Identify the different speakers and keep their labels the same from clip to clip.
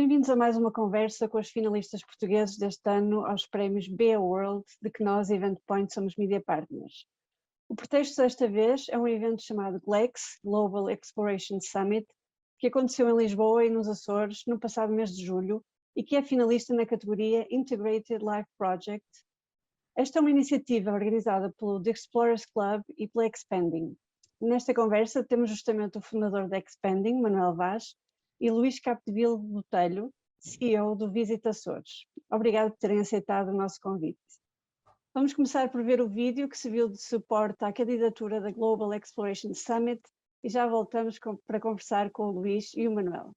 Speaker 1: Bem-vindos a mais uma conversa com os finalistas portugueses deste ano aos prémios BA World, de que nós, Event Point, somos Media Partners. O pretexto desta vez é um evento chamado GLEX, Global Exploration Summit, que aconteceu em Lisboa e nos Açores no passado mês de julho e que é finalista na categoria Integrated Life Project. Esta é uma iniciativa organizada pelo The Explorers Club e pela Expanding. Nesta conversa temos justamente o fundador da Expanding, Manuel Vaz, e Luís Capdeville Botelho, CEO do Visit Açores. Obrigado por terem aceitado o nosso convite. Vamos começar por ver o vídeo que serviu de suporte à candidatura da Global Exploration Summit e já voltamos para conversar com o Luís e o Manuel.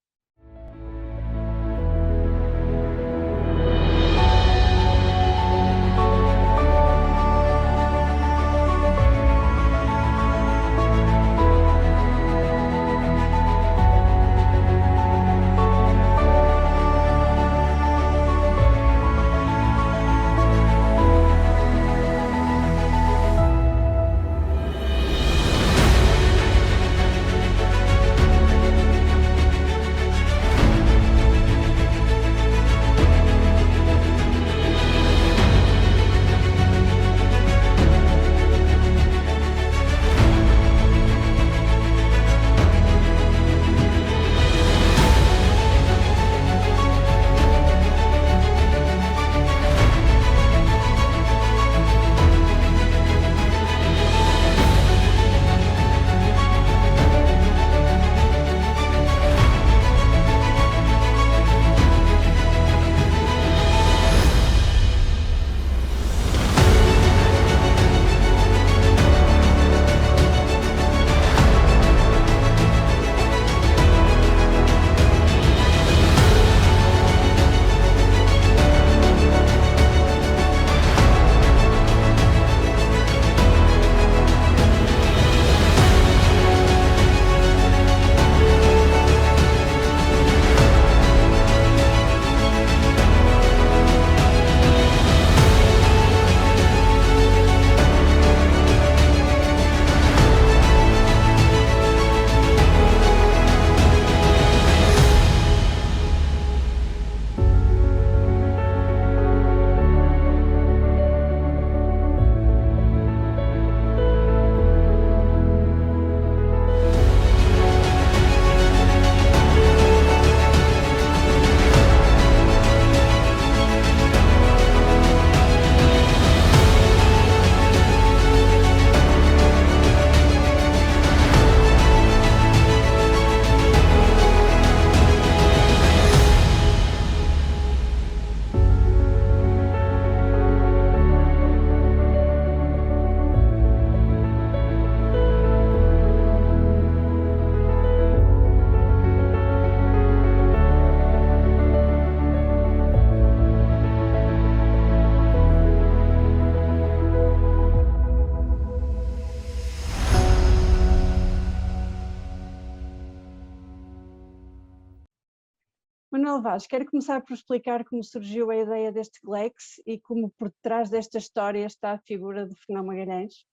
Speaker 1: Manuel Vaz, quero começar por explicar como surgiu a ideia deste GLEX e como por trás desta história está a figura de Fernão Magalhães.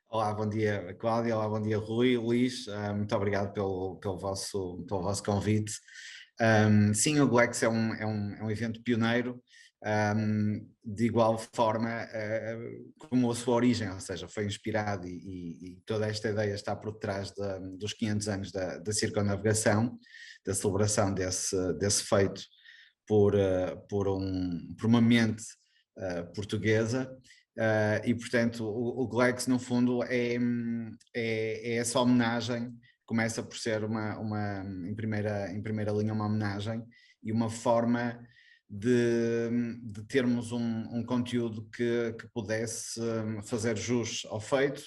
Speaker 2: Olá, bom dia Cláudia, olá, bom dia Rui, Luís, muito obrigado pelo vosso convite. Sim, o GLEX é um evento pioneiro, de igual forma como a sua origem, ou seja, foi inspirado e toda esta ideia está por trás dos 500 anos da circunnavegação, da celebração desse feito por uma mente portuguesa. E portanto o GLEX no fundo é essa homenagem, começa por ser em primeira linha uma homenagem e uma forma de termos um conteúdo que pudesse fazer jus ao feito,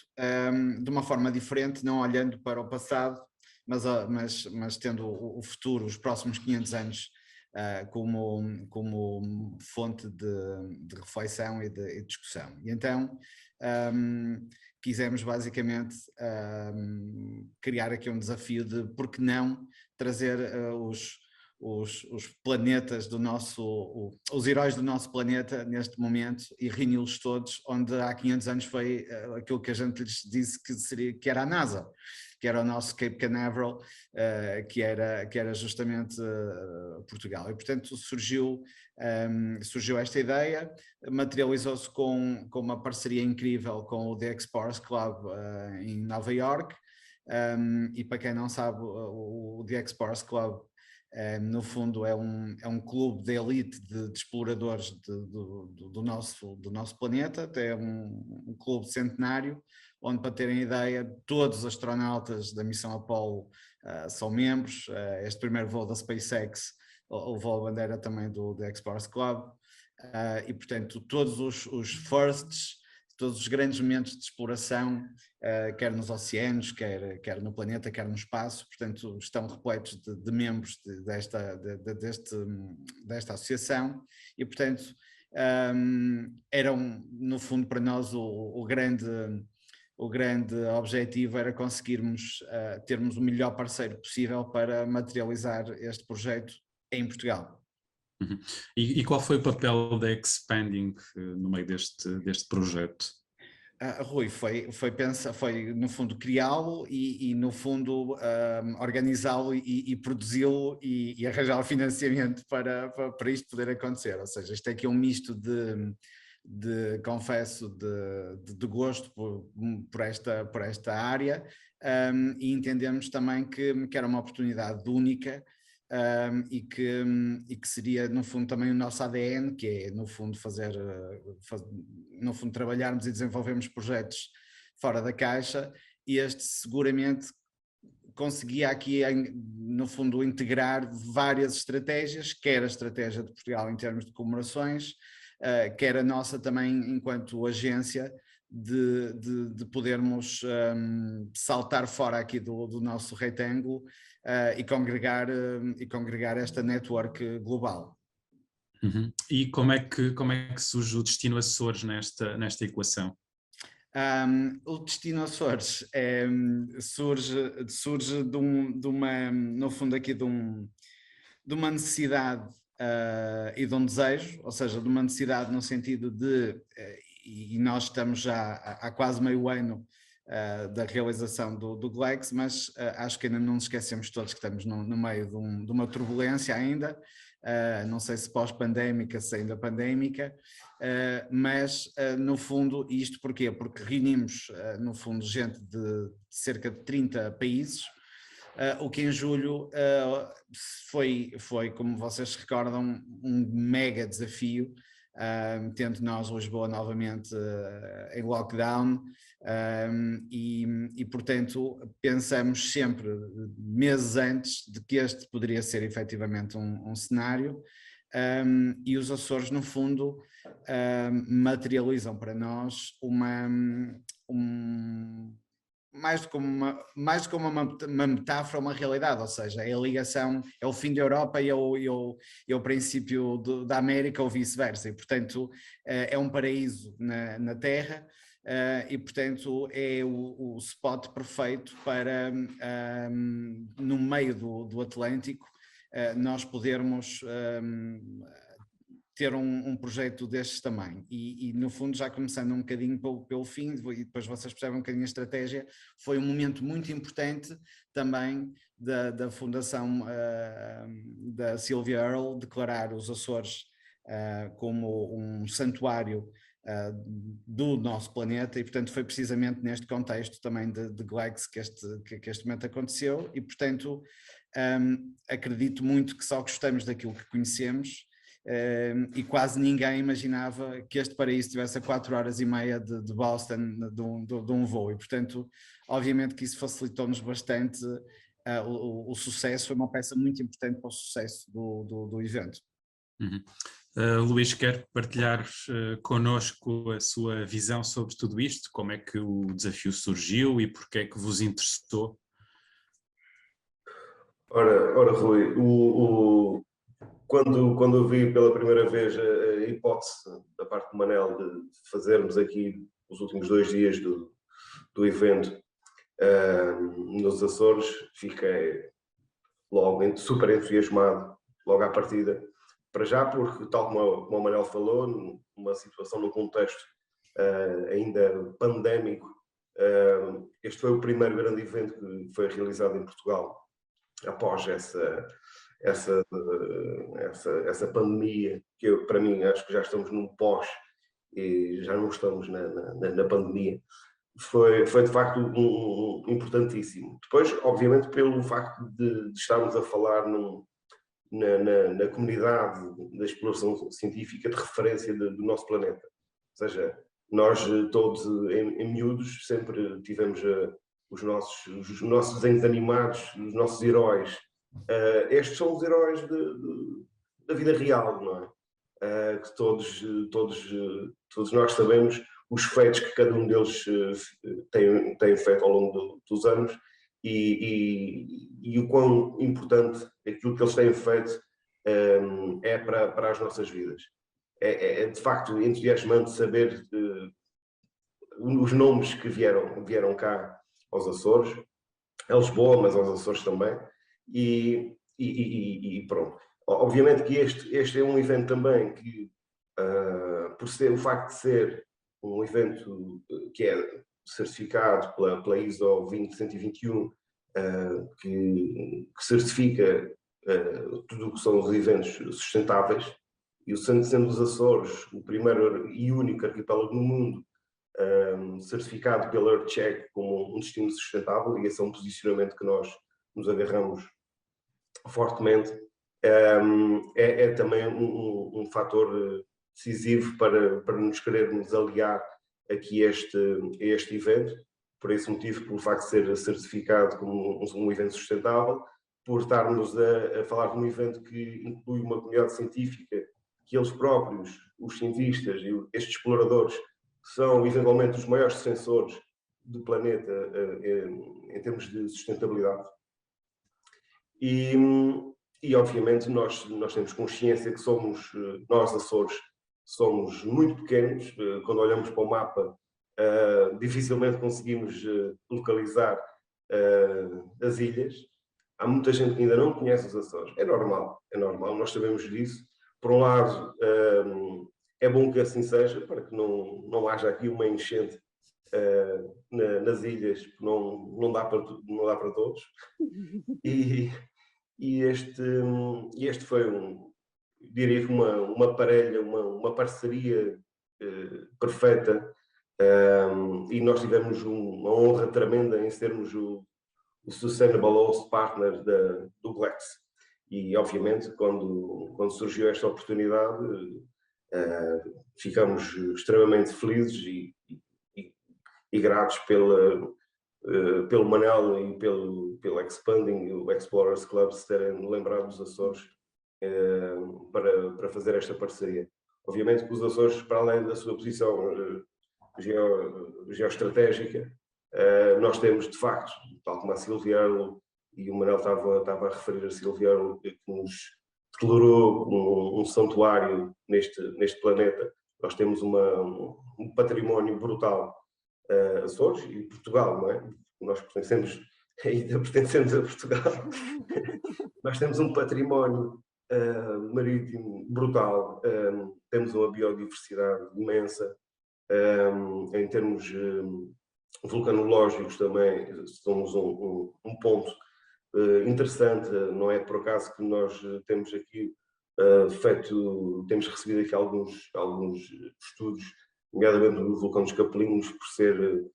Speaker 2: de uma forma diferente, não olhando para o passado, mas tendo o futuro, os próximos 500 anos como fonte de reflexão e de discussão. E então quisemos basicamente criar aqui um desafio de por que não trazer os planetas do nosso, os heróis do nosso planeta neste momento e reuni-los todos, onde há 500 anos foi aquilo que a gente lhes disse que era a NASA, que era o nosso Cape Canaveral, que era justamente Portugal. E, portanto, surgiu esta ideia, materializou-se com uma parceria incrível com o The Explorers Club em Nova York. E para quem não sabe, o The Explorers Club, no fundo, é um clube de elite de exploradores do nosso planeta. É um clube centenário, onde, para terem ideia, todos os astronautas da missão Apollo são membros. Este primeiro voo da SpaceX levou a bandeira também do The Explorers Club, e, portanto, todos os firsts, todos os grandes momentos de exploração, quer nos oceanos, quer no planeta, quer no espaço, portanto, estão repletos de membros desta associação. E, portanto, no fundo, para nós o grande objetivo era conseguirmos termos o melhor parceiro possível para materializar este projeto em Portugal.
Speaker 3: Uhum. E qual foi o papel da Expanding no meio deste projeto?
Speaker 2: Rui, foi no fundo criá-lo e no fundo organizá-lo e produzi-lo e arranjar o financiamento para isto poder acontecer. Ou seja, isto é aqui um misto confesso, de gosto por esta área, e entendemos também que era uma oportunidade única. E que seria, no fundo, também o nosso ADN, que é, no fundo, trabalharmos e desenvolvermmos projetos fora da caixa, e este seguramente conseguia aqui, no fundo, integrar várias estratégias, quer a estratégia de Portugal em termos de comemorações, quer a nossa também enquanto agência, de podermos saltar fora aqui do nosso retângulo e congregar esta network global.
Speaker 3: Uhum. E como é que surge o Destino Açores nesta equação?
Speaker 2: O Destino Açores surge no fundo aqui de uma necessidade e de um desejo, ou seja, de uma necessidade no sentido de, e nós estamos já há quase meio ano da realização do GLEX, mas acho que ainda não nos esquecemos todos que estamos no meio de uma turbulência ainda, não sei se pós-pandémica, se ainda pandémica, mas no fundo isto porquê? Porque reunimos no fundo gente de cerca de 30 países, o que em julho foi, como vocês se recordam, um mega desafio, tendo nós Lisboa novamente em lockdown, e portanto pensamos sempre meses antes de que este poderia ser efetivamente um cenário, e os Açores no fundo materializam para nós mais do que uma metáfora, uma realidade, ou seja, é a ligação, é o fim da Europa e é o princípio da América ou vice-versa, e portanto é um paraíso na Terra, e portanto é o spot perfeito para, no meio do Atlântico, nós podermos ter um projeto destes também, e no fundo, já começando um bocadinho pelo fim, e depois vocês percebem um bocadinho a estratégia, foi um momento muito importante também da fundação da Sylvia Earle declarar os Açores como um santuário do nosso planeta, e portanto foi precisamente neste contexto também de GLEX que este momento aconteceu, e portanto acredito muito que só gostamos daquilo que conhecemos, e quase ninguém imaginava que este paraíso tivesse a 4h30 de Boston de um voo, e portanto obviamente que isso facilitou-nos bastante o sucesso, foi uma peça muito importante para o sucesso do evento.
Speaker 3: Uhum. Luís, quer partilhar connosco a sua visão sobre tudo isto? Como é que o desafio surgiu e porque é que vos interessou?
Speaker 4: Ora Rui, quando eu vi pela primeira vez a hipótese da parte do Manel de fazermos aqui os últimos 2 dias do evento nos Açores, fiquei logo super entusiasmado, logo à partida. Para já, porque, tal como o Manel falou, numa situação, num contexto ainda pandémico, Este foi o primeiro grande evento que foi realizado em Portugal após essa pandemia, que para mim acho que já estamos num pós e já não estamos na pandemia. Foi de facto importantíssimo. Depois, obviamente, pelo facto de estarmos a falar na comunidade da exploração científica de referência do nosso planeta. Ou seja, nós todos em miúdos sempre tivemos os nossos desenhos animados, os nossos heróis. Estes são os heróis da vida real, não é? Que todos nós sabemos os feitos que cada um deles tem feito ao longo dos anos e o quão importante aquilo que eles têm feito é para as nossas vidas. É de facto entusiasmante saber os nomes que vieram cá aos Açores, a Lisboa, mas aos Açores também, e pronto. Obviamente que este é um evento também que, por ser o facto de ser um evento que é certificado pela ISO 20121, que certifica tudo o que são os eventos sustentáveis, e o sendo os Açores o primeiro e único arquipélago no mundo certificado pela EarthCheck como um destino sustentável, e esse é um posicionamento que nós nos agarramos fortemente, é também um fator decisivo para nos querermos aliar aqui a este evento, por esse motivo, pelo facto de ser certificado como um evento sustentável, por estarmos a falar de um evento que inclui uma comunidade científica, que eles próprios, os cientistas e estes exploradores, são eventualmente os maiores defensores do planeta em termos de sustentabilidade. E obviamente nós temos consciência que nós Açores, somos muito pequenos. Quando olhamos para o mapa, dificilmente conseguimos localizar as ilhas. Há muita gente que ainda não conhece os Açores. É normal, nós sabemos disso. Por um lado, é bom que assim seja, para que não haja aqui uma enchente nas ilhas, porque não dá para todos. E este foi diria que uma parelha, uma parceria perfeita, e nós tivemos uma honra tremenda em sermos o Sustainable Host Partner do GLEX. E obviamente quando surgiu esta oportunidade, ficamos extremamente felizes e gratos pelo Manel e pelo Expanding, o Explorers Club, se terem lembrado dos Açores para fazer esta parceria. Obviamente que os Açores, para além da sua posição geoestratégica, nós temos de facto, tal como a Silvia Earle e o Manel estava a referir, a Silvia Earle, que nos declarou um santuário neste planeta. Nós temos um património brutal, Açores e Portugal, não é? Nós ainda pertencemos a Portugal. Nós temos um património marítimo brutal, temos uma biodiversidade imensa, em termos vulcanológicos também somos um ponto interessante. Não é por acaso que nós temos aqui temos recebido aqui alguns estudos, nomeadamente do vulcão dos Capelinhos, por ser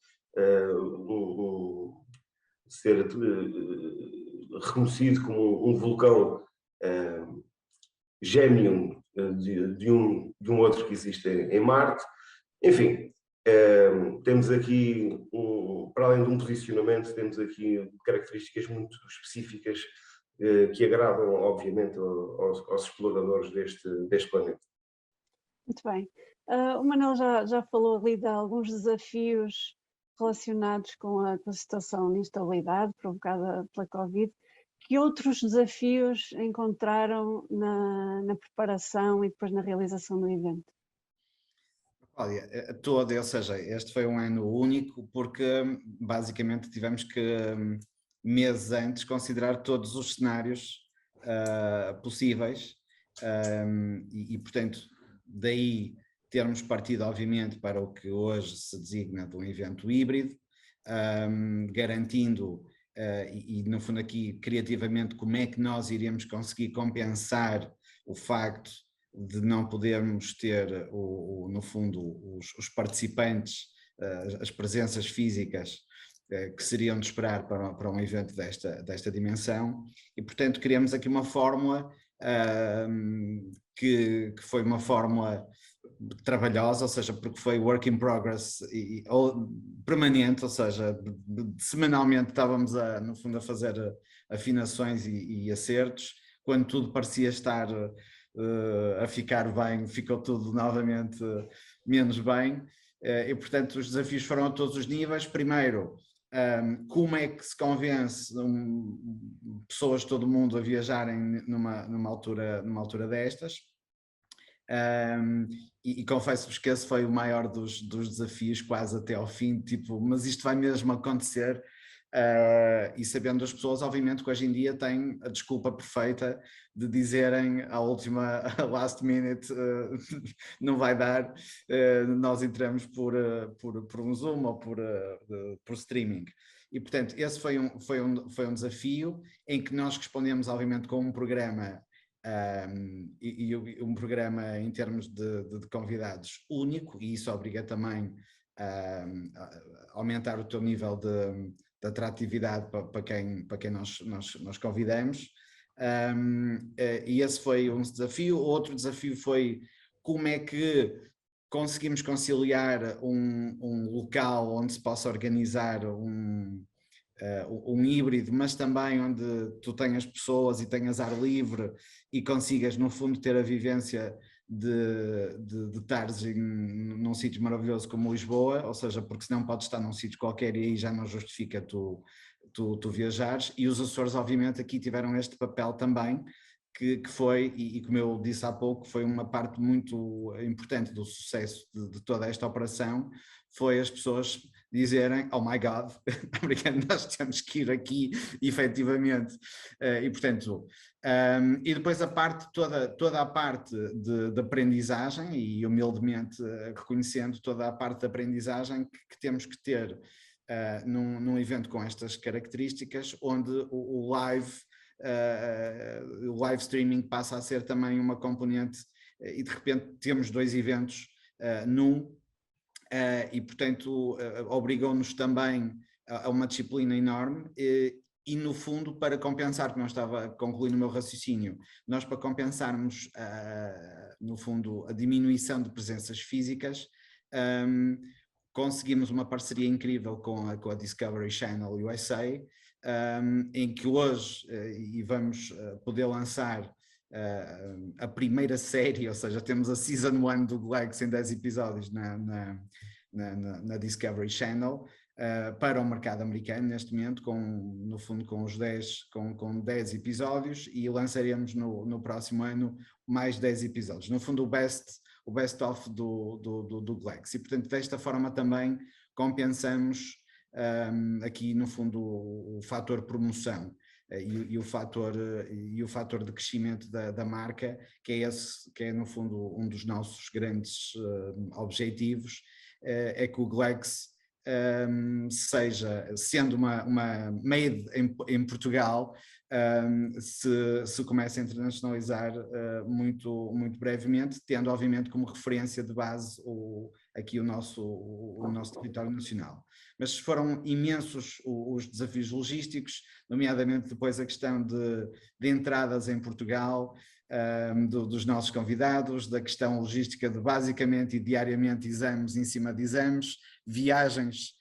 Speaker 4: reconhecido como um vulcão gêmeo de um outro que existe em Marte. Enfim, temos aqui, para além de um posicionamento, temos aqui características muito específicas que agradam, obviamente, aos exploradores deste planeta.
Speaker 1: Muito bem. O Manel já falou ali de alguns desafios relacionados com a situação de instabilidade provocada pela Covid. Que outros desafios encontraram na preparação e depois na realização do evento?
Speaker 2: Olha, ou seja, este foi um ano único porque basicamente tivemos que meses antes considerar todos os cenários possíveis e portanto daí termos partido obviamente para o que hoje se designa de um evento híbrido, garantindo, e no fundo aqui criativamente, como é que nós iríamos conseguir compensar o facto de não podermos ter, no fundo, os participantes, as presenças físicas que seriam de esperar para um evento desta dimensão, e portanto criamos aqui uma fórmula que foi uma fórmula trabalhosa, ou seja, porque foi work in progress ou permanente, ou seja, semanalmente estávamos no fundo a fazer afinações e acertos, quando tudo parecia estar a ficar bem, ficou tudo novamente menos bem, e portanto os desafios foram a todos os níveis. Primeiro, como é que se convence pessoas de todo o mundo a viajarem numa altura destas? E confesso-vos que esse foi o maior dos desafios, quase até ao fim, tipo, mas isto vai mesmo acontecer, e sabendo as pessoas, obviamente que hoje em dia têm a desculpa perfeita de dizerem à última, last minute, não vai dar, nós entramos por um Zoom ou por streaming. E portanto esse foi um desafio em que nós respondemos obviamente com um programa, e um programa em termos de convidados único, e isso obriga também a aumentar o teu nível de atratividade para quem nós convidamos, e esse foi um desafio. Outro desafio foi como é que conseguimos conciliar um local onde se possa organizar um híbrido, mas também onde tu tenhas pessoas e tenhas ar livre e consigas no fundo ter a vivência de estares num sítio maravilhoso como Lisboa, ou seja, porque senão podes estar num sítio qualquer e aí já não justifica tu viajares. E os Açores obviamente aqui tiveram este papel também, que foi, e como eu disse há pouco, foi uma parte muito importante do sucesso de toda esta operação, foi as pessoas dizerem, oh my God, obrigado, nós temos que ir aqui, efetivamente. E portanto, e depois toda a parte de aprendizagem, e humildemente reconhecendo toda a parte de aprendizagem que temos que ter num evento com estas características, onde o live streaming passa a ser também uma componente, e de repente temos dois eventos num, e portanto obrigou-nos também a uma disciplina enorme, e no fundo, para compensar, que não estava a concluir no meu raciocínio, nós para compensarmos no fundo a diminuição de presenças físicas, conseguimos uma parceria incrível com a Discovery Channel USA, em que hoje, e vamos poder lançar a primeira série, ou seja, temos a Season 1 do Glegs em 10 episódios na Discovery Channel, para o mercado americano neste momento, no fundo com 10 episódios, e lançaremos no próximo ano mais 10 episódios. No fundo o best-of do Glegs, e portanto desta forma também compensamos aqui no fundo o fator promoção e o fator de crescimento da marca, que é no fundo um dos nossos grandes objetivos, é que o Glegs seja, sendo uma made em Portugal, se começa a internacionalizar muito brevemente, tendo obviamente como referência de base aqui o nosso território nacional. Mas foram imensos os desafios logísticos, nomeadamente depois a questão de entradas em Portugal, dos nossos convidados, da questão logística de basicamente e diariamente exames em cima de exames, viagens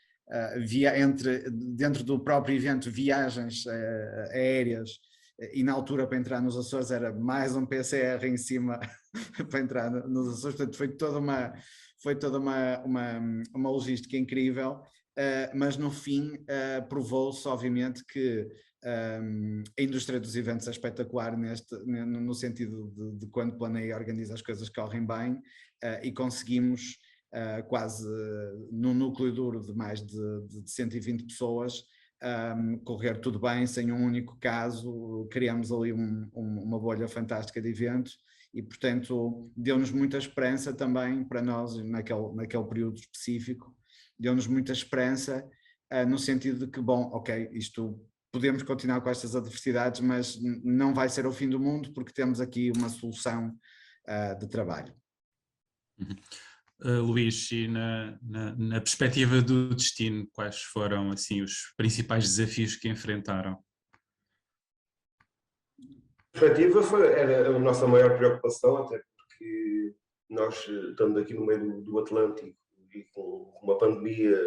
Speaker 2: dentro do próprio evento, viagens aéreas, e na altura para entrar nos Açores era mais um PCR em cima para entrar nos Açores, portanto foi toda uma logística incrível, mas no fim provou-se obviamente que a indústria dos eventos é espetacular no sentido de quando planeia e organiza as coisas correm bem, e conseguimos quase num núcleo duro de mais de 120 pessoas correr tudo bem, sem um único caso. Criamos ali uma bolha fantástica de eventos e portanto deu-nos muita esperança também para nós naquele período específico, deu-nos muita esperança no sentido de que, bom, ok, isto podemos continuar com estas adversidades, mas não vai ser o fim do mundo porque temos aqui uma solução de trabalho.
Speaker 3: Luís, e na perspectiva do destino, quais foram assim os principais desafios que enfrentaram?
Speaker 4: A perspectiva era a nossa maior preocupação, até porque nós estamos aqui no meio do Atlântico e com uma pandemia,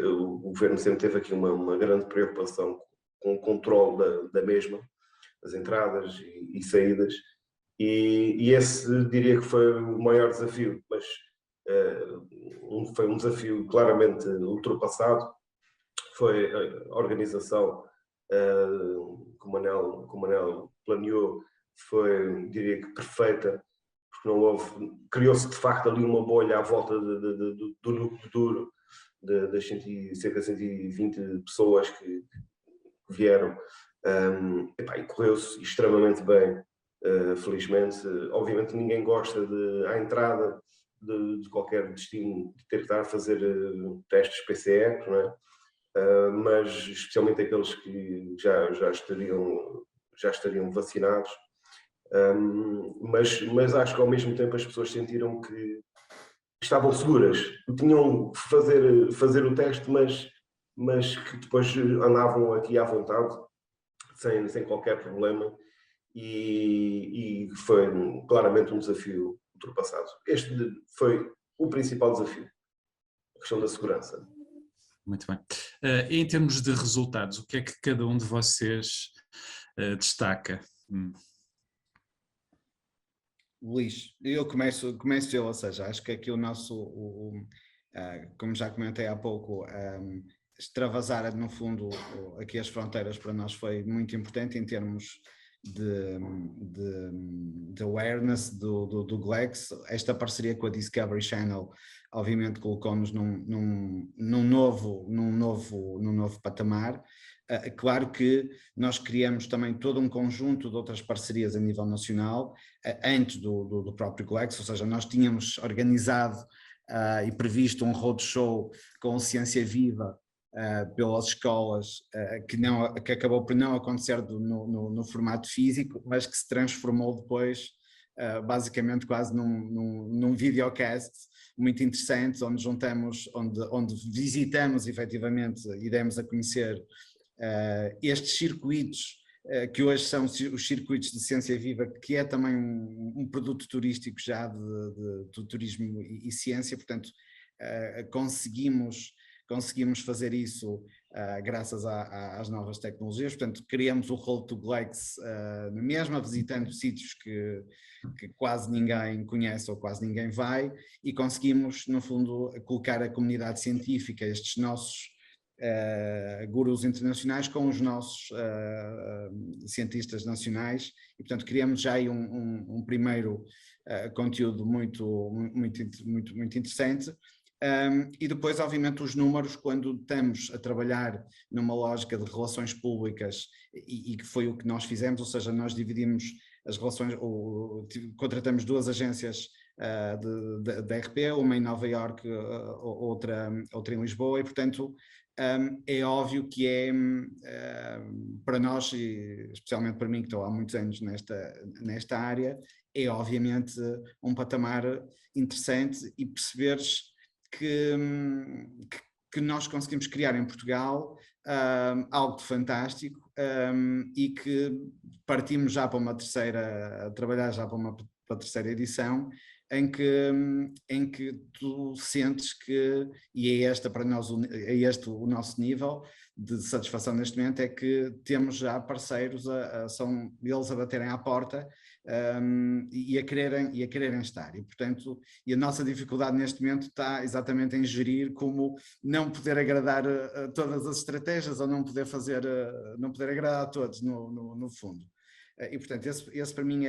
Speaker 4: o governo sempre teve aqui uma grande preocupação com o controle da mesma, das entradas e saídas, e esse diria que foi o maior desafio, mas foi um desafio claramente ultrapassado. Foi a organização que o Manel planeou, foi, diria que, perfeita, porque não houve, criou-se de facto ali uma bolha à volta do núcleo duro, das cerca de 120 pessoas que vieram, e correu-se extremamente bem, felizmente. Obviamente ninguém gosta à entrada de qualquer destino de ter que estar a fazer testes PCR, não é? Mas especialmente aqueles que já estariam vacinados, mas acho que ao mesmo tempo as pessoas sentiram que estavam seguras, tinham que fazer o teste, mas que depois andavam aqui à vontade, sem qualquer problema, e foi claramente um desafio ultrapassado. Este foi o principal desafio, a questão da segurança.
Speaker 3: Muito bem. Em termos de resultados, o que é que cada um de vocês destaca?
Speaker 2: Luís, eu começo eu, ou seja, acho que aqui o nosso, como já comentei há pouco, extravasar no fundo aqui as fronteiras para nós foi muito importante em termos de awareness do GLEX. Esta parceria com a Discovery Channel obviamente colocou-nos num novo patamar. Claro que nós criamos também todo um conjunto de outras parcerias a nível nacional antes do próprio GLEX, ou seja, nós tínhamos organizado e previsto um roadshow com Ciência Viva pelas escolas, que acabou por não acontecer no formato físico, mas que se transformou depois basicamente quase num videocast muito interessante, onde visitamos efetivamente e demos a conhecer estes circuitos que hoje são os circuitos de Ciência Viva, que é também um produto turístico já de turismo e ciência. Portanto, conseguimos fazer isso graças às novas tecnologias. Portanto, criamos o Road to GLEX mesmo visitando sítios que quase ninguém conhece ou quase ninguém vai, e conseguimos, no fundo, colocar a comunidade científica, estes nossos gurus internacionais com os nossos cientistas nacionais, e portanto criamos já aí um primeiro conteúdo muito interessante. E depois, obviamente, os números, quando estamos a trabalhar numa lógica de relações públicas, e que foi o que nós fizemos, ou seja, nós dividimos as relações, contratamos duas agências da RP, uma em Nova Iorque, outra em Lisboa, e portanto é óbvio que para nós, e especialmente para mim que estou há muitos anos nesta área, é obviamente um patamar interessante, e perceberes que nós conseguimos criar em Portugal algo de fantástico, e que partimos já para uma terceira, a trabalhar já para uma terceira edição, em que tu sentes que, e é este para nós o nosso nível de satisfação neste momento, é que temos já parceiros, são eles a baterem à porta e a quererem estar, e portanto, a nossa dificuldade neste momento está exatamente em gerir como não poder agradar a todas as estratégias, ou não poder agradar a todos no fundo. E portanto esse para mim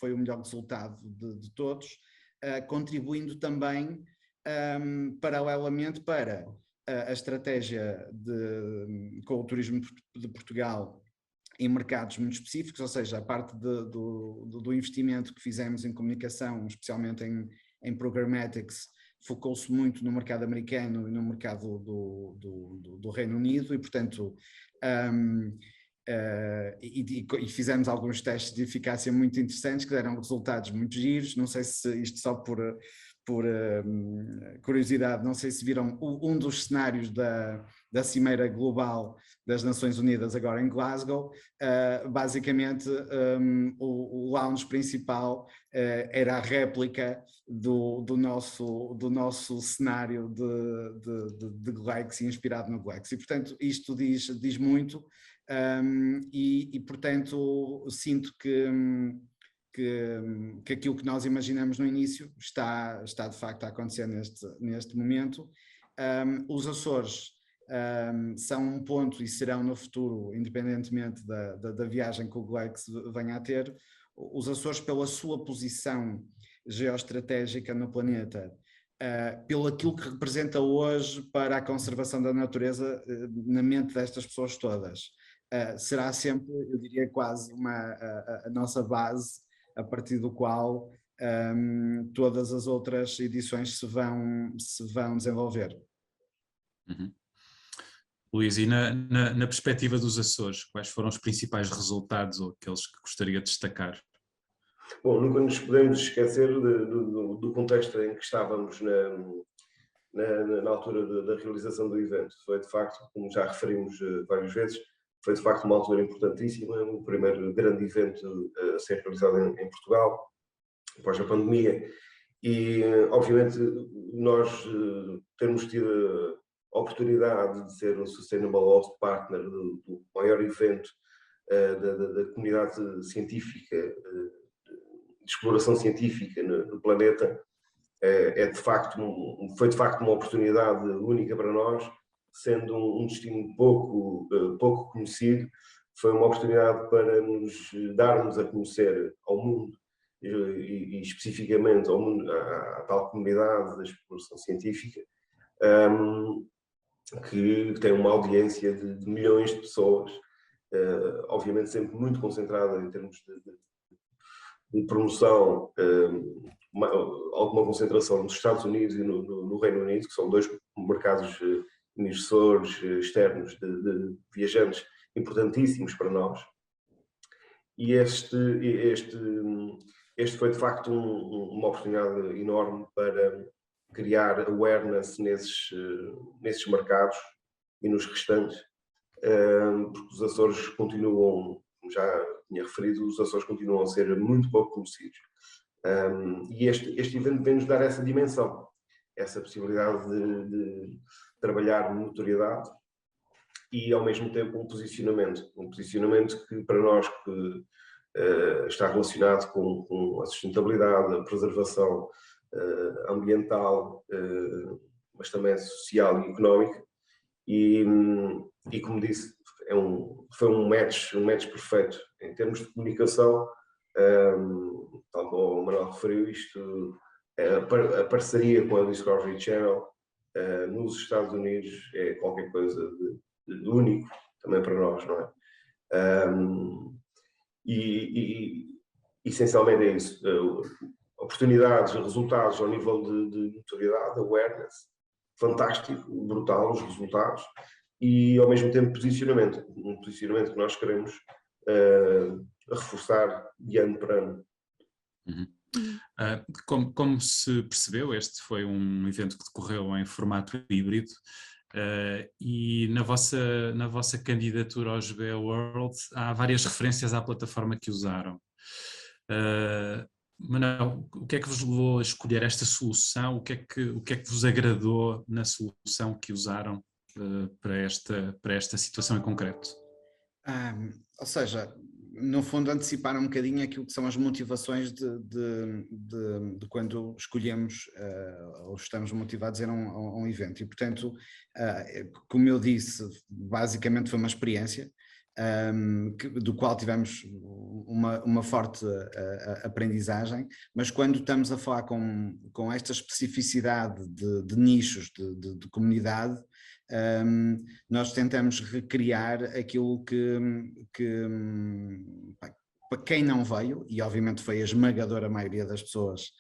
Speaker 2: foi o melhor resultado de todos, contribuindo também paralelamente para a estratégia com o turismo de Portugal em mercados muito específicos, ou seja, a parte do investimento que fizemos em comunicação, especialmente em programmatics, focou-se muito no mercado americano e no mercado do Reino Unido e, portanto, e fizemos alguns testes de eficácia muito interessantes que deram resultados muito giros. Não sei se isto só por curiosidade, não sei se viram um dos cenários da Cimeira Global das Nações Unidas agora em Glasgow. Basicamente o lounge principal era a réplica do nosso cenário de Galaxy, inspirado no Galaxy. Portanto, isto diz muito e portanto sinto que aquilo que nós imaginamos no início está de facto a acontecer neste momento. Os Açores são um ponto e serão no futuro, independentemente da viagem que o Galaxy venha a ter, os Açores, pela sua posição geoestratégica no planeta, pelo aquilo que representa hoje para a conservação da natureza na mente destas pessoas todas, será sempre, eu diria, quase a nossa base, a partir do qual todas as outras edições se vão desenvolver.
Speaker 3: Uhum. Luís, e na perspectiva dos Açores, quais foram os principais resultados ou aqueles que gostaria de destacar?
Speaker 4: Bom, nunca nos podemos esquecer do contexto em que estávamos na altura da realização do evento. Foi de facto, como já referimos várias vezes, foi de facto uma altura importantíssima, o primeiro grande evento a ser realizado em Portugal, após a pandemia, e obviamente nós termos tido a oportunidade de ser um Sustainable Host Partner do maior evento da comunidade científica, de exploração científica no planeta, foi de facto uma oportunidade única para nós, sendo um destino pouco conhecido. Foi uma oportunidade para nos darmos a conhecer ao mundo e especificamente ao mundo, à tal comunidade da exploração científica, que tem uma audiência de milhões de pessoas, obviamente sempre muito concentrada em termos de promoção, alguma concentração nos Estados Unidos e no Reino Unido, que são dois mercados emissores externos de viajantes importantíssimos para nós. E este foi de facto uma oportunidade enorme para criar awareness nesses mercados e nos restantes, porque os Açores continuam, como já tinha referido, os Açores continuam a ser muito pouco conhecidos. E este evento vem-nos dar essa dimensão, essa possibilidade de trabalhar notoriedade e ao mesmo tempo um posicionamento que para nós que está relacionado com a sustentabilidade, a preservação ambiental, mas também social e económica, e como disse, foi um match perfeito em termos de comunicação. Tal como o Manuel referiu, isto, a parceria com a Discovery Channel nos Estados Unidos é qualquer coisa de único também para nós, não é? Essencialmente é isso, oportunidades, resultados ao nível de notoriedade, awareness, fantástico, brutal os resultados, e ao mesmo tempo posicionamento, um posicionamento que nós queremos reforçar de ano para ano.
Speaker 3: Uhum. Como se percebeu, este foi um evento que decorreu em formato híbrido, e na vossa candidatura ao GB World há várias referências à plataforma que usaram. Manuel, o que é que vos levou a escolher esta solução? O que é que vos agradou na solução que usaram para esta situação em concreto?
Speaker 2: Ou seja, no fundo antecipar um bocadinho aquilo que são as motivações de quando escolhemos ou estamos motivados a ir a um evento, e portanto, como eu disse, basicamente foi uma experiência do qual tivemos uma forte aprendizagem, mas quando estamos a falar com esta especificidade de nichos de comunidade, nós tentamos recriar aquilo que para quem não veio, e obviamente foi a esmagadora maioria das pessoas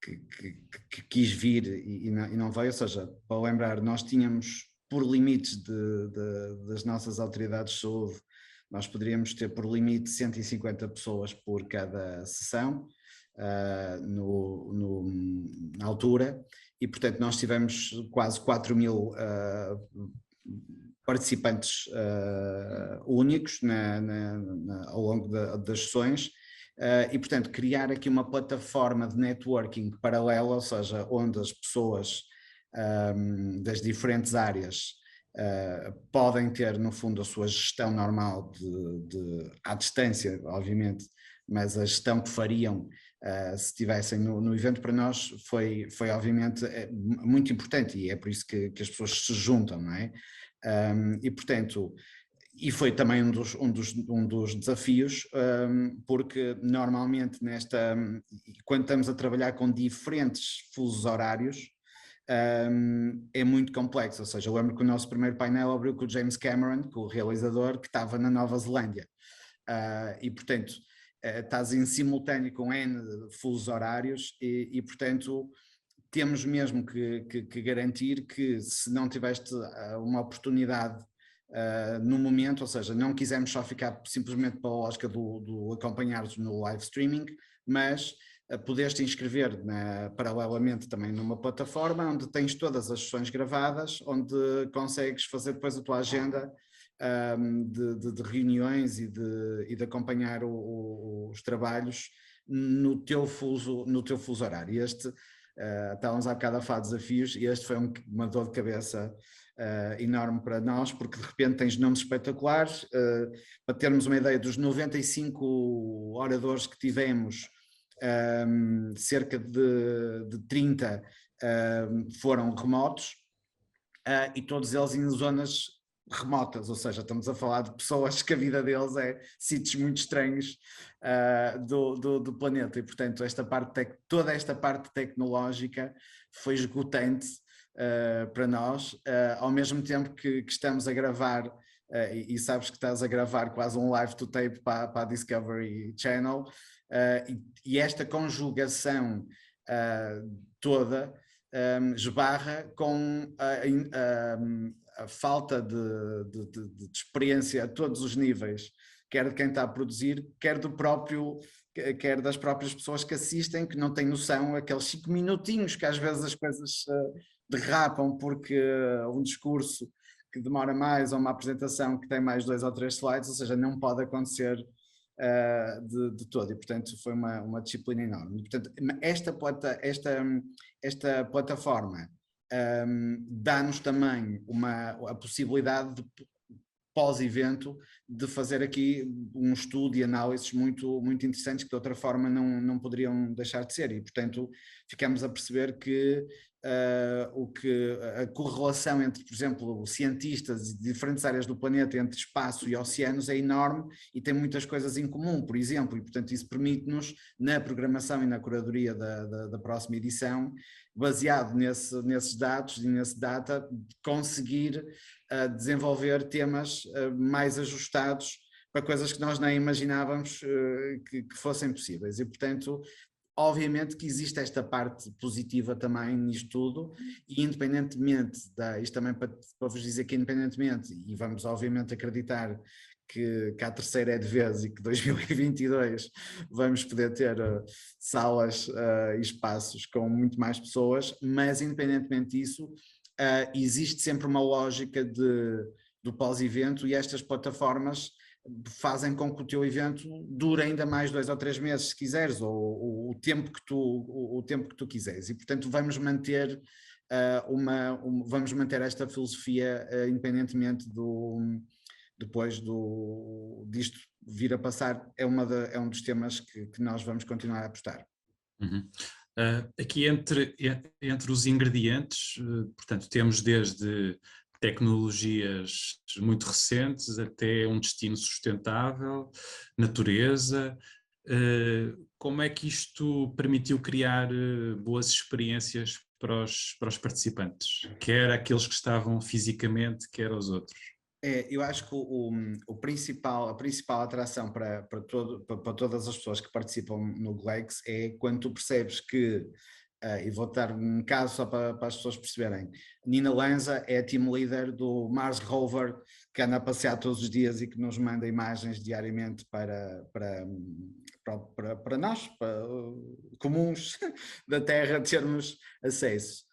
Speaker 2: que quis vir e não veio, ou seja, para lembrar, nós tínhamos por limites das nossas autoridades de saúde, nós poderíamos ter por limite 150 pessoas por cada sessão, na altura, e portanto nós tivemos quase 4.000 participantes únicos ao longo das sessões, e portanto criar aqui uma plataforma de networking paralela, ou seja, onde as pessoas das diferentes áreas podem ter no fundo a sua gestão normal à distância, obviamente, mas a gestão que fariam se estivessem no evento, para nós foi obviamente muito importante, e é por isso que as pessoas se juntam, não é? E portanto, e foi também um dos desafios, porque normalmente quando estamos a trabalhar com diferentes fusos horários, é muito complexo, ou seja, eu lembro que o nosso primeiro painel abriu com o James Cameron, com o realizador, que estava na Nova Zelândia, e portanto estás em simultâneo com N fusos horários e portanto temos mesmo que garantir que, se não tiveste uma oportunidade no momento, ou seja, não quisemos só ficar simplesmente pela lógica do acompanhar-nos no live streaming, mas poderes te inscrever paralelamente também numa plataforma onde tens todas as sessões gravadas, onde consegues fazer depois a tua agenda de reuniões e de acompanhar os trabalhos no teu fuso horário. Estávamos há bocado a falar de desafios, e este foi uma dor de cabeça enorme para nós, porque de repente tens nomes espetaculares. Para termos uma ideia, dos 95 oradores que tivemos, cerca de 30 foram remotos, e todos eles em zonas remotas, ou seja, estamos a falar de pessoas que a vida deles é sítios muito estranhos do planeta, e portanto toda esta parte tecnológica foi esgotante para nós, ao mesmo tempo que estamos a gravar, e sabes que estás a gravar quase um live to tape para a Discovery Channel, e esta conjugação toda esbarra com a falta de experiência a todos os níveis, quer de quem está a produzir, quer das próprias pessoas que assistem, que não têm noção, aqueles 5 minutinhos que às vezes as coisas derrapam, porque um discurso que demora mais, ou uma apresentação que tem mais 2 ou 3 slides, ou seja, não pode acontecer de todo, e portanto foi uma disciplina enorme. Portanto, esta plataforma dá-nos também a possibilidade de, pós-evento, de fazer aqui um estudo e análises muito, muito interessantes, que de outra forma não poderiam deixar de ser, e portanto ficamos a perceber que a correlação entre, por exemplo, cientistas de diferentes áreas do planeta, entre espaço e oceanos, é enorme e tem muitas coisas em comum, por exemplo, e portanto isso permite-nos, na programação e na curadoria da próxima edição, baseado nesses dados e nesse data, conseguir desenvolver temas mais ajustados para coisas que nós nem imaginávamos que fossem possíveis, e portanto obviamente que existe esta parte positiva também nisto tudo, e independentemente isto também para vos dizer que independentemente, e vamos obviamente acreditar que a terceira é de vez, e que 2022 vamos poder ter salas e espaços com muito mais pessoas, mas independentemente disso, existe sempre uma lógica do pós-evento, e estas plataformas fazem com que o teu evento dure ainda mais 2 ou 3 meses, se quiseres, ou o tempo que tu quiseres, e portanto vamos manter esta filosofia independentemente depois disto vir a passar. É um dos temas que nós vamos continuar a apostar.
Speaker 3: Uhum. Aqui entre os ingredientes, portanto, temos desde tecnologias muito recentes até um destino sustentável, natureza. Como é que isto permitiu criar boas experiências para os participantes, quer aqueles que estavam fisicamente, quer os outros?
Speaker 2: Eu acho que a principal atração para todas as pessoas que participam no GLEX é quando tu percebes que e vou dar um caso só para as pessoas perceberem. Nina Lanza é a team leader do Mars Rover, que anda a passear todos os dias e que nos manda imagens diariamente para nós, para comuns da Terra, termos acesso.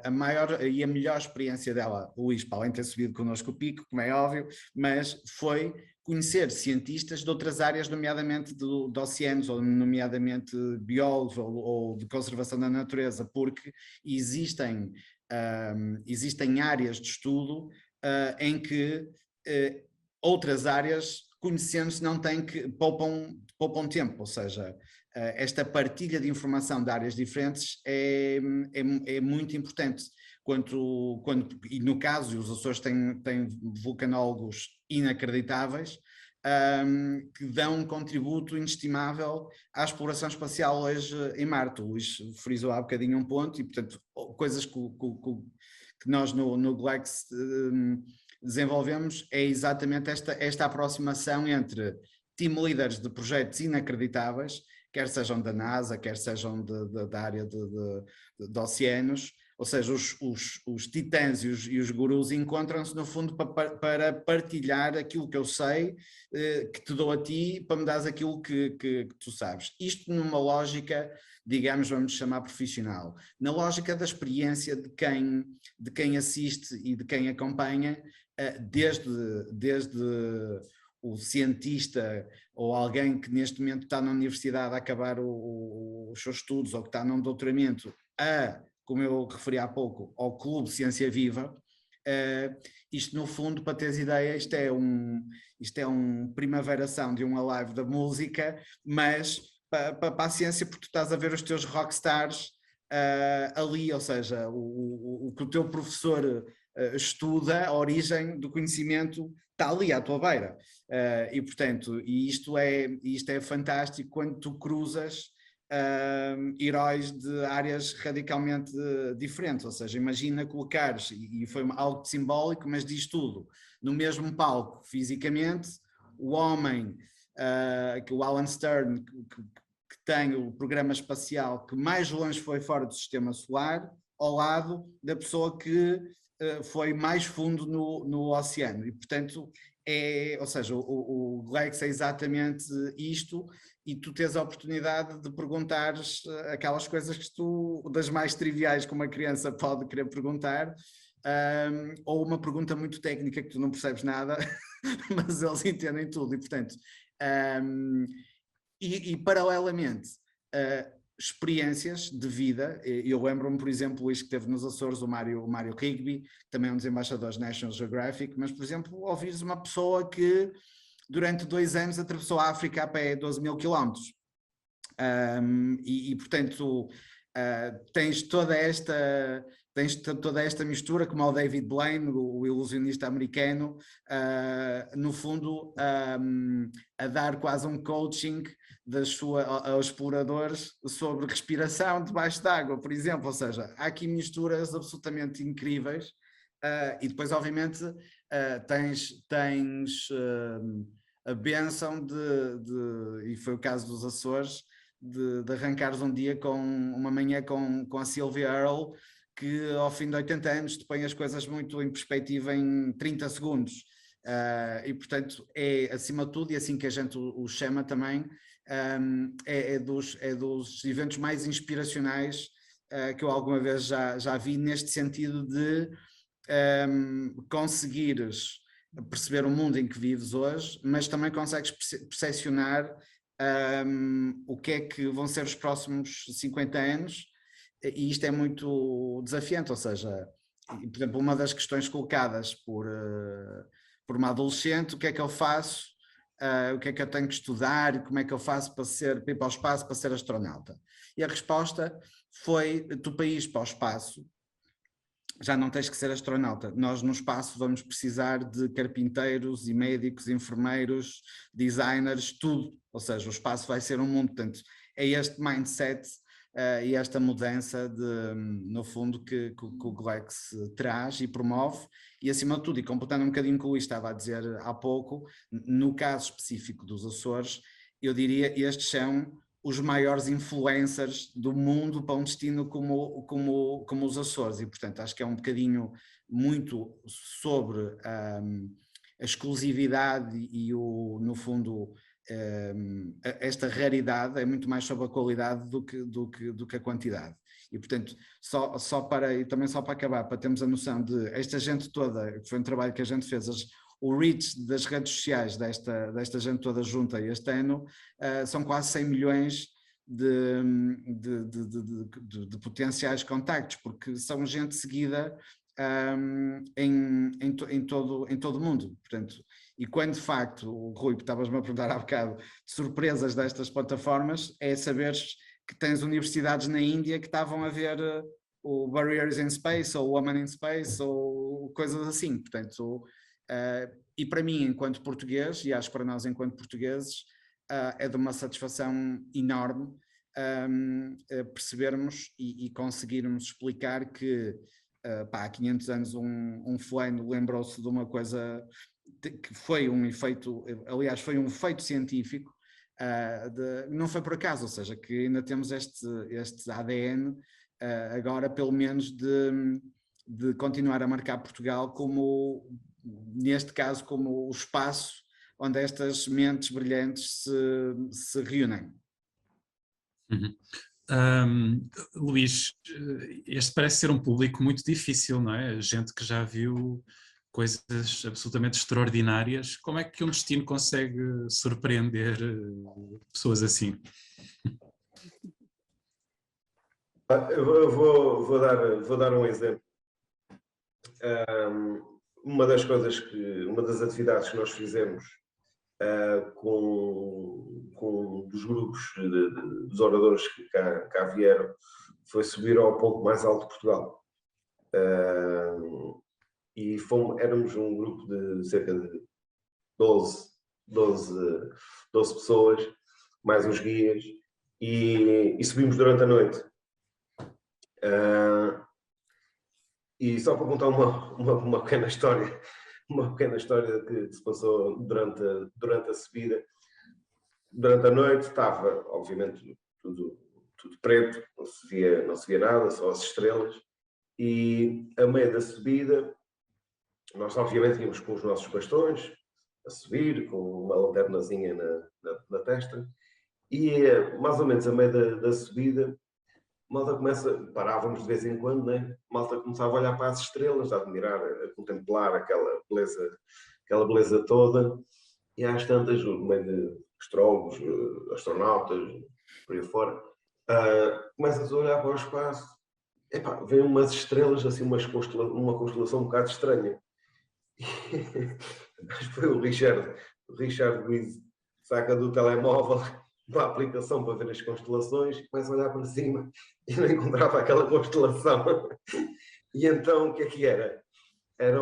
Speaker 2: A maior e a melhor experiência dela, Luís, para além de ter subido connosco o pico, como é óbvio, mas foi conhecer cientistas de outras áreas, nomeadamente de oceanos, ou nomeadamente biólogos ou de conservação da natureza, porque existem áreas de estudo em que outras áreas, conhecendo-se, não têm que poupam tempo, ou seja, esta partilha de informação de áreas diferentes é muito importante. E no caso, os Açores têm vulcanólogos inacreditáveis, que dão um contributo inestimável à exploração espacial hoje em Marte. O Luís frisou há bocadinho um ponto, e portanto coisas que nós no GLEX desenvolvemos é exatamente esta aproximação entre team leaders de projetos inacreditáveis, quer sejam da NASA, quer sejam da área de oceanos, ou seja, os titãs e os gurus encontram-se no fundo para partilhar aquilo que eu sei, que te dou a ti, para me dares aquilo que tu sabes. Isto numa lógica, digamos, vamos chamar profissional. Na lógica da experiência de quem assiste e de quem acompanha, desde o cientista ou alguém que neste momento está na universidade a acabar os seus estudos ou que está num doutoramento, como eu referi há pouco, ao Clube Ciência Viva. Isto no fundo, para teres ideia, isto é um primaveração de uma live da música, mas para a ciência, porque tu estás a ver os teus rockstars ali, ou seja, o que o teu professor estuda, a origem do conhecimento está ali à tua beira, e portanto, isto é fantástico quando tu cruzas heróis de áreas radicalmente diferentes, ou seja, imagina colocares, e foi algo simbólico, mas diz tudo, no mesmo palco, fisicamente, o homem, que o Alan Stern, que tem o programa espacial que mais longe foi fora do sistema solar, ao lado da pessoa que foi mais fundo no oceano, e portanto, ou seja, o GLEX é exatamente isto, e tu tens a oportunidade de perguntares aquelas coisas que das mais triviais que uma criança pode querer perguntar, ou uma pergunta muito técnica que tu não percebes nada, mas eles entendem tudo, e portanto, e paralelamente, experiências de vida. Eu lembro-me, por exemplo, Luís, que teve nos Açores, o Mário Rigby, também um dos embaixadores National Geographic, mas, por exemplo, ouvires uma pessoa que durante 2 anos atravessou a África a pé 12.000 quilómetros. Portanto, tens toda esta mistura, como o David Blaine, o ilusionista americano, no fundo a dar quase um coaching aos exploradores sobre respiração debaixo d'água, por exemplo, ou seja, há aqui misturas absolutamente incríveis, e depois obviamente tens a bênção e foi o caso dos Açores, de arrancares uma manhã com a Sylvia Earle, que ao fim de 80 anos te põe as coisas muito em perspectiva em 30 segundos. E portanto acima de tudo, e assim que a gente o chama também, é dos eventos mais inspiracionais que eu alguma vez já vi, neste sentido de conseguires perceber o mundo em que vives hoje, mas também consegues percepcionar o que é que vão ser os próximos 50 anos, e isto é muito desafiante, ou seja, por exemplo, uma das questões colocadas por uma adolescente: o que é que eu faço, o que é que eu tenho que estudar, como é que eu faço para ir para o espaço, para ser astronauta? E a resposta foi: tu para ir para o espaço já não tens que ser astronauta, nós no espaço vamos precisar de carpinteiros e médicos, enfermeiros, designers, tudo, ou seja, o espaço vai ser um mundo. Portanto, é este mindset e esta mudança no fundo que o GLEX traz e promove, e acima de tudo, e completando um bocadinho o que o Luís estava a dizer há pouco, no caso específico dos Açores, eu diria estes são os maiores influencers do mundo para um destino como os Açores, e portanto acho que é um bocadinho muito sobre a exclusividade e no fundo esta raridade é muito mais sobre a qualidade do que a quantidade. E portanto, e também só para acabar, para termos a noção de esta gente toda, que foi um trabalho que a gente fez, o reach das redes sociais desta gente toda junta este ano são quase 100 milhões de potenciais contactos, porque são gente seguida em todo o mundo. Portanto, e quando de facto, o Rui, estavas-me a perguntar há bocado, de surpresas destas plataformas, é saberes que tens universidades na Índia que estavam a ver o Barriers in Space ou o Women in Space ou coisas assim. Portanto, e para mim, enquanto português, e acho que para nós enquanto portugueses, é de uma satisfação enorme percebermos e conseguirmos explicar que há 500 anos um fulano lembrou-se de uma coisa que foi um efeito, aliás foi um feito científico, não foi por acaso, ou seja, que ainda temos este ADN agora pelo menos de continuar a marcar Portugal como, neste caso, como o espaço onde estas mentes brilhantes se reúnem.
Speaker 3: Luís, este parece ser um público muito difícil, não é? Gente que já viu coisas absolutamente extraordinárias. Como é que um destino consegue surpreender pessoas assim?
Speaker 4: Eu vou dar um exemplo. Uma das atividades que nós fizemos com dos grupos dos oradores que cá vieram foi subir ao ponto mais alto de Portugal. E éramos um grupo de cerca de 12 pessoas, mais os guias, e subimos durante a noite. E só para contar uma pequena história, que se passou durante a subida. Durante a noite estava, obviamente, tudo preto, não se via nada, só as estrelas, e a meio da subida, nós obviamente íamos com os nossos bastões a subir, com uma lanternazinha na testa, e mais ou menos a meio da subida, malta parávamos de vez em quando, né? Malta começava a olhar para as estrelas, a admirar, a contemplar aquela beleza toda, e às tantas, no meio de astrólogos, astronautas, por aí fora, começas a olhar para o espaço, vem umas estrelas, assim, uma constelação um bocado estranha. Mas foi o Richard Luiz, saca do telemóvel, da aplicação para ver as constelações, começa a olhar para cima e não encontrava aquela constelação. E então o que era? Era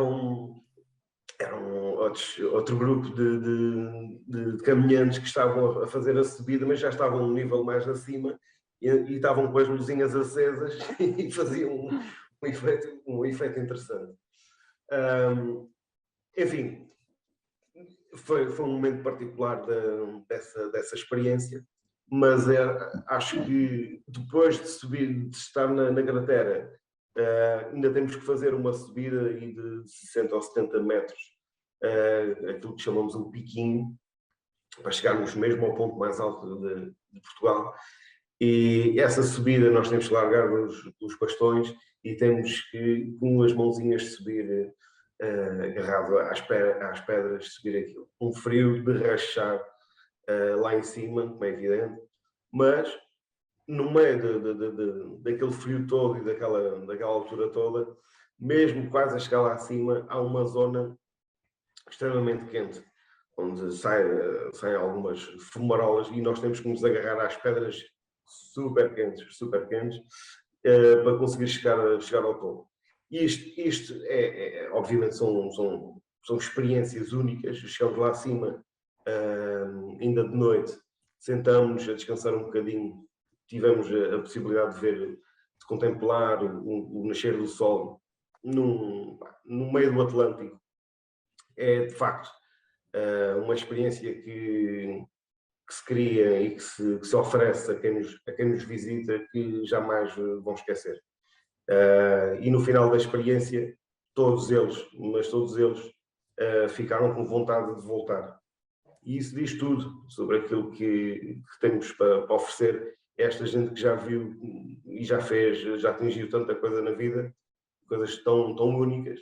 Speaker 4: outro grupo de caminhantes que estavam a fazer a subida, mas já estavam um nível mais acima e estavam com as luzinhas acesas e faziam um efeito interessante. Enfim, foi um momento particular dessa experiência, mas acho que depois de estar na cratera, ainda temos que fazer uma subida de 60 ou 70 metros, aquilo que chamamos um piquinho, para chegarmos mesmo ao ponto mais alto de Portugal. E essa subida nós temos que largar os bastões e temos que, com as mãozinhas, subir agarrado às pedras, subir aquilo. Um frio de rachar lá em cima, como é evidente, mas no meio daquele frio todo e daquela altura toda, mesmo quase a chegar lá acima, há uma zona extremamente quente, onde saem algumas fumarolas e nós temos que nos agarrar às pedras super quentes, para conseguir chegar ao topo. Isto obviamente são experiências únicas. Chegamos lá acima, ainda de noite, sentamos a descansar um bocadinho, tivemos a possibilidade de contemplar o nascer do sol no meio do Atlântico. É de facto uma experiência que que se cria e que se oferece a quem nos visita, que jamais vão esquecer. E no final da experiência, todos eles ficaram com vontade de voltar. E isso diz tudo sobre aquilo que temos para oferecer a esta gente que já viu e já fez, já atingiu tanta coisa na vida, coisas tão únicas,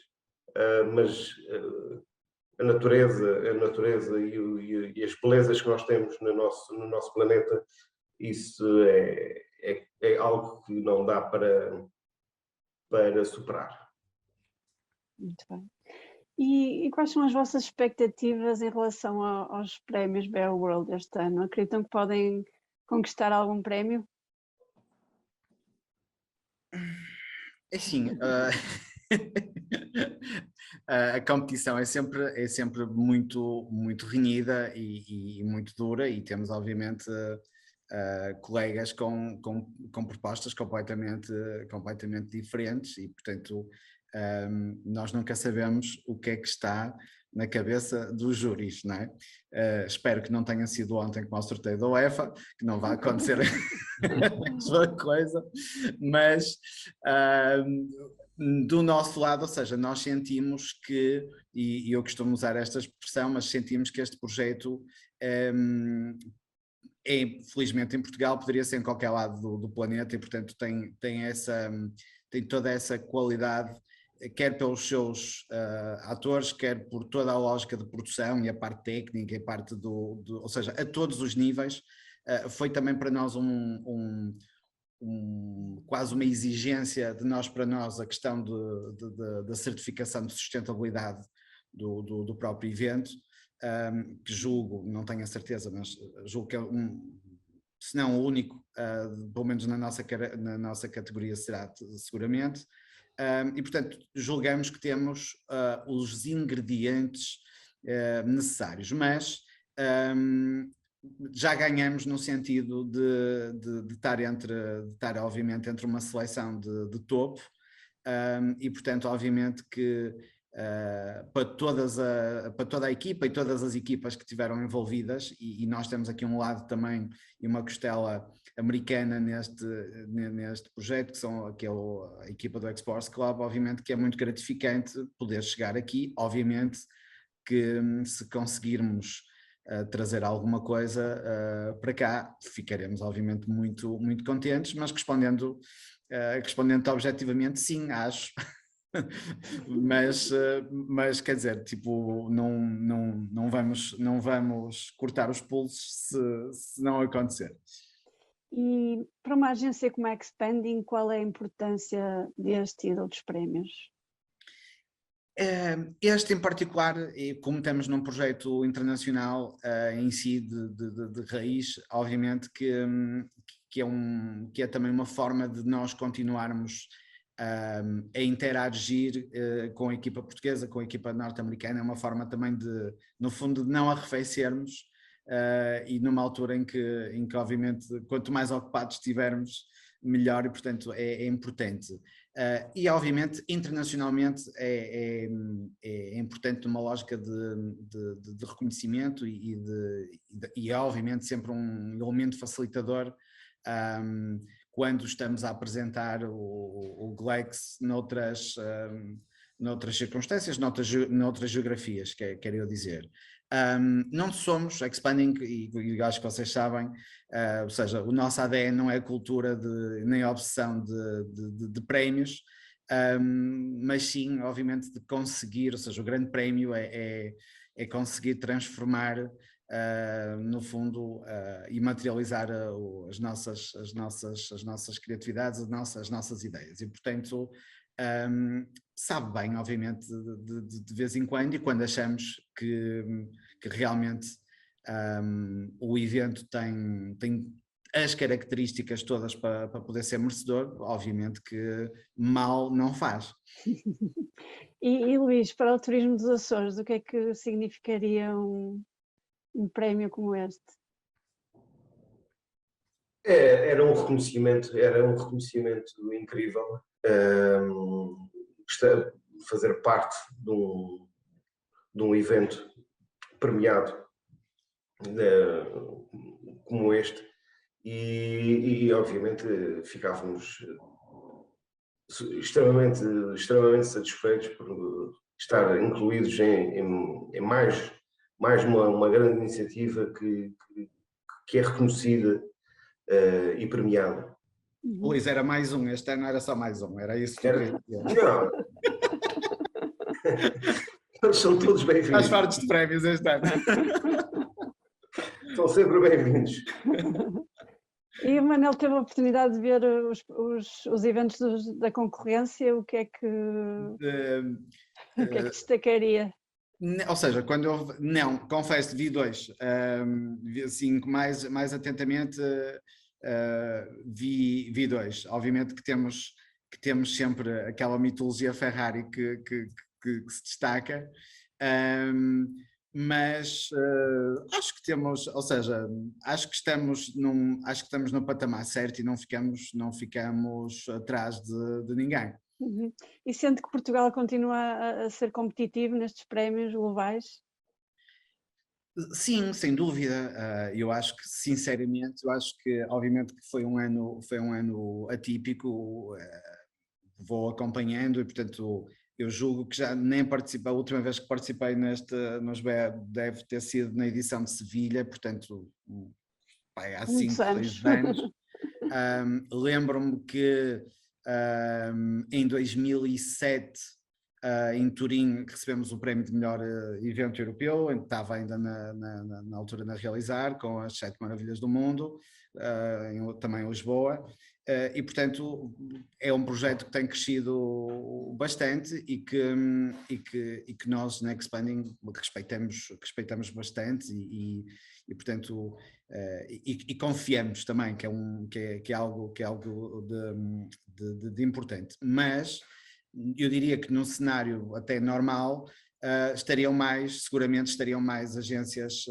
Speaker 4: mas a natureza e as belezas que nós temos no nosso planeta, isso é algo que não dá para superar.
Speaker 1: Muito bem. E quais são as vossas expectativas em relação aos prémios BeoWorld este ano? Acreditam que podem conquistar algum prémio?
Speaker 2: Assim, a competição é sempre muito renhida e muito dura, e temos obviamente colegas com propostas completamente diferentes, e portanto nós nunca sabemos o que é que está na cabeça dos júris, não é? Espero que não tenha sido ontem como ao sorteio da UEFA, que não vai acontecer a mesma coisa, mas do nosso lado, ou seja, nós sentimos que, e eu costumo usar esta expressão, mas sentimos que este projeto felizmente em Portugal, poderia ser em qualquer lado do planeta, e portanto tem toda essa qualidade, quer pelos seus atores, quer por toda a lógica de produção e a parte técnica e a parte ou seja, a todos os níveis. Foi também para nós quase uma exigência de nós para nós a questão da certificação de sustentabilidade do próprio evento, que julgo, não tenho a certeza, mas julgo que é se não o único, pelo menos na nossa categoria será seguramente, e portanto julgamos que temos os ingredientes necessários, mas já ganhamos no sentido de estar obviamente entre uma seleção de topo, e portanto obviamente que para toda a equipa e todas as equipas que estiveram envolvidas, e nós temos aqui um lado também e uma costela americana neste projeto, que são a equipa do X-Sports Club, obviamente que é muito gratificante poder chegar aqui, obviamente que se conseguirmos trazer alguma coisa para cá, ficaremos obviamente muito contentes, mas respondendo objetivamente, sim, acho. mas quer dizer, tipo, não vamos cortar os pulsos se não acontecer.
Speaker 1: E para uma agência como a Expanding, qual é a importância deste e de outros prémios?
Speaker 2: Este em particular, e como estamos num projeto internacional em si de raiz, obviamente que é também uma forma de nós continuarmos a interagir com a equipa portuguesa, com a equipa norte-americana, é uma forma também de, no fundo, de não arrefecermos, e numa altura em que obviamente quanto mais ocupados estivermos, melhor, e portanto é importante. E obviamente internacionalmente é importante numa lógica de reconhecimento e é obviamente sempre um elemento facilitador quando estamos a apresentar o GLEX noutras circunstâncias, noutras geografias, quero eu dizer. Não somos Expanding, e acho que vocês sabem, ou seja, o nosso ADN não é a cultura nem a obsessão de prémios, mas sim, obviamente, de conseguir, ou seja, o grande prémio é conseguir transformar, no fundo, e materializar as nossas criatividades, as nossas ideias, e portanto sabe bem, obviamente, de vez em quando, e quando achamos que realmente o evento tem as características todas para poder ser merecedor, obviamente que mal não faz.
Speaker 1: E Luís, para o turismo dos Açores, o que é que significaria um prémio como este?
Speaker 4: Era um reconhecimento incrível. Fazer parte de um evento premiado como este, e obviamente ficávamos extremamente satisfeitos por estar incluídos em mais uma grande iniciativa que é reconhecida e premiada.
Speaker 2: Luís, era mais um, este ano era só mais um, era isso que tu querias dizer.
Speaker 4: Não, eles são todos
Speaker 2: Estás
Speaker 4: bem-vindos,
Speaker 2: fartos de prémios este ano.
Speaker 4: são sempre bem-vindos.
Speaker 1: E o Manel teve a oportunidade de ver os eventos da concorrência, o que é que destacaria?
Speaker 2: Ou seja, quando eu não, confesso, vi dois, vi assim mais atentamente, vi dois. Obviamente que temos sempre aquela mitologia Ferrari que se destaca, mas acho que temos, ou seja, acho que estamos no patamar certo e não ficamos atrás de ninguém.
Speaker 1: Uhum. E sente que Portugal continua a ser competitivo nestes prémios globais?
Speaker 2: Sim, sem dúvida. Eu acho que, sinceramente, obviamente que foi um ano atípico, vou acompanhando e, portanto, eu julgo que já nem participei, a última vez que participei nos BE deve ter sido na edição de Sevilha, portanto, há 5, 6 anos. Lembro-me que em 2007, em Turim, recebemos o prémio de melhor evento europeu, estava ainda na altura a realizar, com as 7 maravilhas do mundo, também em Lisboa, e portanto é um projeto que tem crescido bastante e que nós na Expanding respeitamos bastante e portanto e confiamos também que é algo de importante, mas eu diria que num cenário até normal seguramente estariam mais agências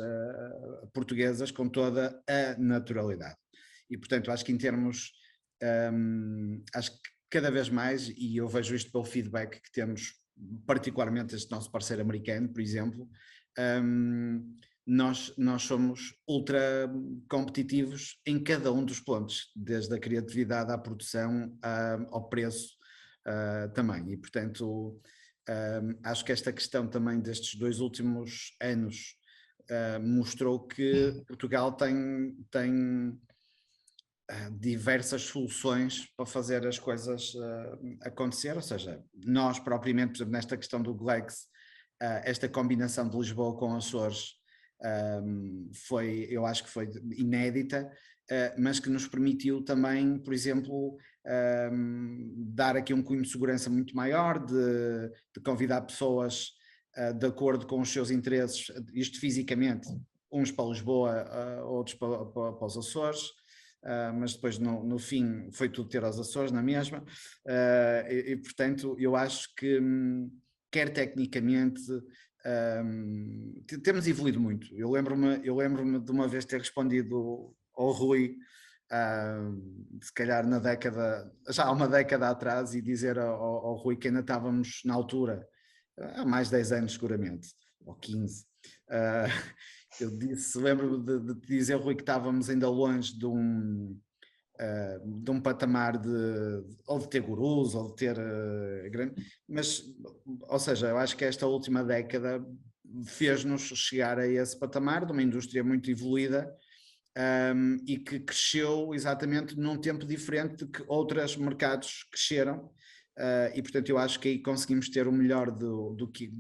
Speaker 2: portuguesas com toda a naturalidade e portanto acho que em termos acho que cada vez mais, e eu vejo isto pelo feedback que temos particularmente este nosso parceiro americano, por exemplo, nós somos ultra competitivos em cada um dos pontos, desde a criatividade à produção ao preço também, e portanto acho que esta questão também destes 2 últimos anos mostrou que Portugal tem diversas soluções para fazer as coisas acontecer, ou seja, nós propriamente, por exemplo, nesta questão do Glex, esta combinação de Lisboa com Açores eu acho que foi inédita, mas que nos permitiu também, por exemplo, dar aqui um cunho de segurança muito maior, de convidar pessoas de acordo com os seus interesses, isto fisicamente, uns para Lisboa, outros para os Açores, mas depois no fim foi tudo ter aos Açores na mesma, e portanto eu acho que quer tecnicamente temos evoluído muito. Eu lembro-me de uma vez ter respondido ao Rui, se calhar já há uma década atrás, e dizer ao Rui que ainda estávamos na altura, há mais de 10 anos seguramente, ou 15, eu lembro-me de dizer ao Rui que estávamos ainda longe de um patamar ou de ter gurus, ou de ter mas, ou seja, eu acho que esta última década fez-nos chegar a esse patamar de uma indústria muito evoluída e que cresceu exatamente num tempo diferente de que outros mercados cresceram, e portanto eu acho que aí conseguimos ter o melhor do que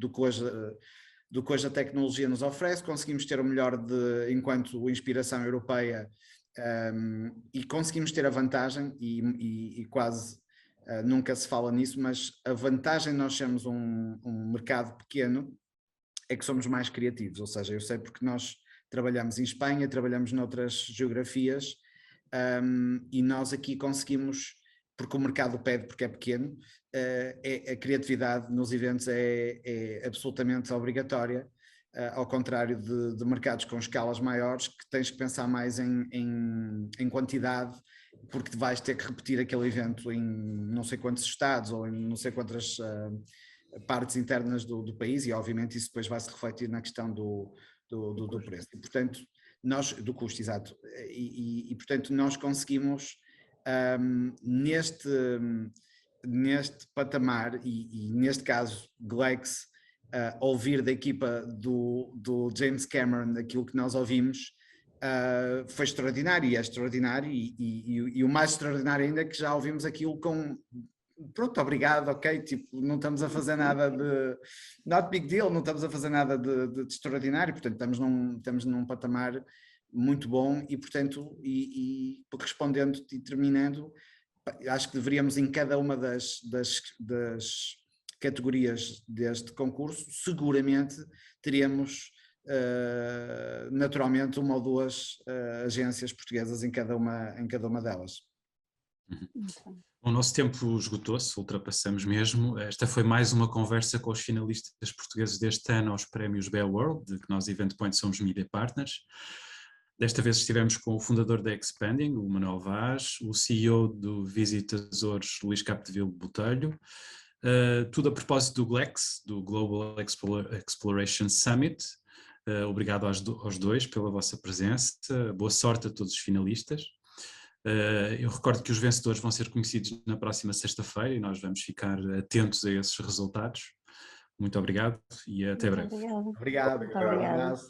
Speaker 2: hoje a tecnologia nos oferece, conseguimos ter o melhor enquanto inspiração europeia, e conseguimos ter a vantagem, e quase nunca se fala nisso, mas a vantagem de nós sermos um mercado pequeno é que somos mais criativos, ou seja, eu sei porque nós trabalhamos em Espanha, trabalhamos noutras geografias, e nós aqui conseguimos, porque o mercado pede, porque é pequeno, a criatividade nos eventos é absolutamente obrigatória, ao contrário de mercados com escalas maiores, que tens que pensar mais em quantidade, porque vais ter que repetir aquele evento em não sei quantos estados ou em não sei quantas partes internas do país, e obviamente isso depois vai se refletir na questão do preço. E, portanto, do custo, exato, e portanto nós conseguimos neste patamar e neste caso Glex, ouvir da equipa do James Cameron aquilo que nós ouvimos foi extraordinário, e é extraordinário, e o mais extraordinário ainda é que já ouvimos aquilo com pronto, obrigado, ok, tipo, não estamos a fazer nada de not big deal, não estamos a fazer nada de extraordinário, portanto estamos num patamar muito bom e portanto, e respondendo e terminando, acho que deveríamos em cada uma das categorias deste concurso, seguramente teríamos naturalmente uma ou duas agências portuguesas em cada uma delas.
Speaker 3: O nosso tempo esgotou-se, ultrapassamos mesmo. Esta foi mais uma conversa com os finalistas portugueses deste ano aos prémios Beoworld, de que nós Event Point somos Media Partners. Desta vez estivemos com o fundador da Expanding, o Manuel Vaz, o CEO do Visit Açores, Luís Capdeville Botelho, tudo a propósito do GLEX, do Global Exploration Summit. Obrigado aos dois pela vossa presença, boa sorte a todos os finalistas. Eu recordo que os vencedores vão ser conhecidos na próxima sexta-feira e nós vamos ficar atentos a esses resultados. Muito obrigado e até breve.
Speaker 1: Obrigada.
Speaker 2: Obrigado.
Speaker 1: Muito obrigada.